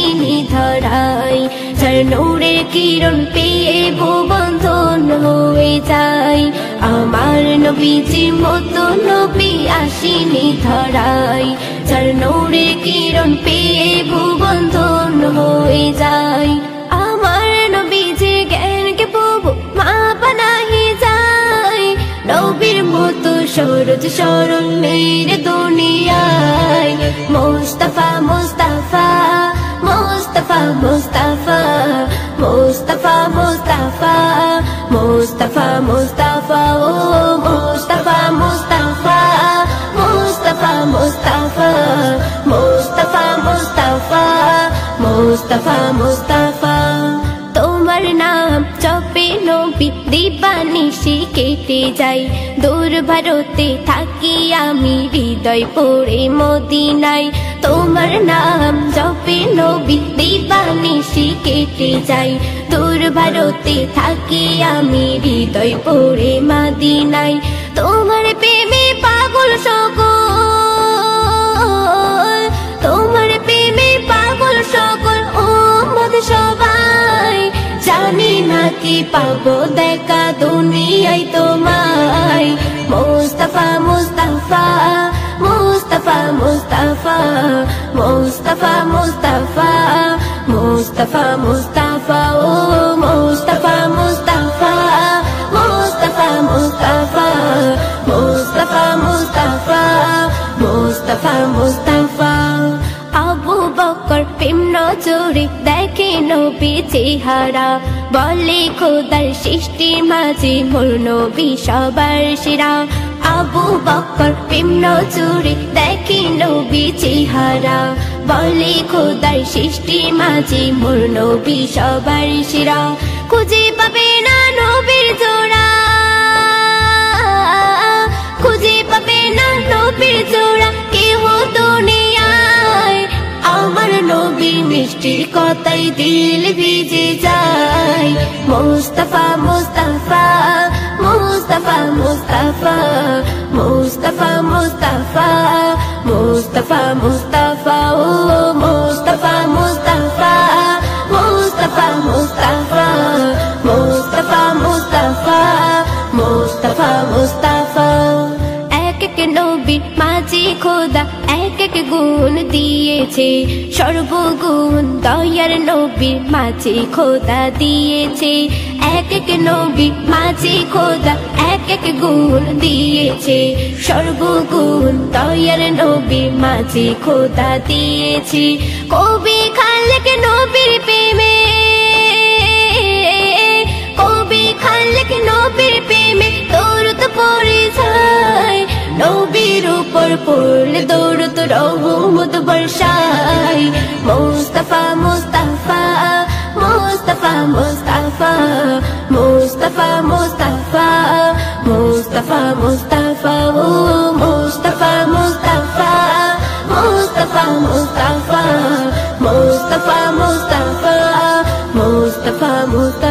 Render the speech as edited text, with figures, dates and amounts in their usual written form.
আসিনি ধরাই, যার নূরের কিরণ পেয়ে ভুবন ধন্য হয়ে যায়। আমার নবীজির মতো নবী আসিনি ধরাই, যার নূরের কিরণ পেয়ে ভুবন ধন্য হয়ে যায়। আমার নবীজির জ্ঞানকে প্রভু মাপা নাহি যায়, নবীর মতো সরজ সরল মেরে দুনিয়ায়। মুস্তাফা মুস্তাফা মুস্তাফা মুস্তাফা মুস্তাফা মুস্তাফা মুস্তাফা মুস্তাফা ও মুস্তাফা মুস্তাফা মুস্তাফা মুস্তাফা মুস্তাফা মুস্তাফা মুস্তাফা মুস্তাফা। তোমার নাম জপে নবী দিবানিশি কেটে যাই, দূর ভারতে থাকি আমি হৃদয় পড়ে মদিনায়। তোমার নাম জপে নবী দিবানিশি কেটে যাই, দূর ভারতে থাকি আমি হৃদয় পড়ে মদিনায়। তোমার প্রেমে পাগল সকল, তোমার প্রেমে পাগল সকল উম্মত সবাই। জানি না কি পাবো দেখা দুনিয়ায় তোমায়। মুস্তাফা মুস্তাফা মুস্তাফা মুস্তাফা মুস্তাফা মুস্তাফা মুস্তাফা মুস্তাফা ও মুস্তাফা মুস্তাফা মুস্তাফা মুস্তাফা মুস্তাফা মুস্তাফা মুস্তাফা মুস্তাফা। আবু বকর প্রেম নজরে দেখে নবী চেহারা, বলে খোদার সৃষ্টির মাঝে মোর নবী সবার সেরা। আবু বকর প্রেম নজরে দেখে নবী চেহারা, বলে খোদার সৃষ্টির মাঝে মোর নবী সবার সেরা। খুঁজে পাবে না নবীর জোড়া, খুঁজে পাবে না নবীর জোড়া কেহ দুনিয়ায়। আমার নবী মিষ্টির কথাই দিল ভিজে যায়। মুস্তাফা মুস্তাফা মুস্তাফা মুস্তাফা মুস্তাফা মুস্তাফা মুস্তাফা মুস্তাফা ও মুস্তাফা মুস্তাফা মুস্তাফা মুস্তাফা মুস্তাফা মুস্তাফা মুস্তাফা মুস্তাফা। এক এক নবীর মাঝে খোদা এক এক গুণ দিয়েছে, সর্বগুণ দয়ার নবীর মাঝে খোদা দিয়েছে। এক এক নবীর মাঝে খোদা এক এক গুণ দিয়েছে, সর্বগুণ দয়ার নবীর মাঝে খোদা দিয়েছে। কবি খালেক নবীর প্রেমে, কবি খালেক নবীর প্রেমে দৌড়ত পড়ে যায়। নবীর উপর পড়লে দৌড়ত রহমত বর্ষায়। মুস্তাফা মুস্তাফা মুস্তাফা মুস্তাফা মুস্তাফা মুস্তাফা মুস্তাফা মুস্তাফা ও মুস্তাফা মুস্তাফা মুস্তাফা মুস্তাফা মুস্তাফা মুস্তাফা মুস্তাফা মুস্তাফা।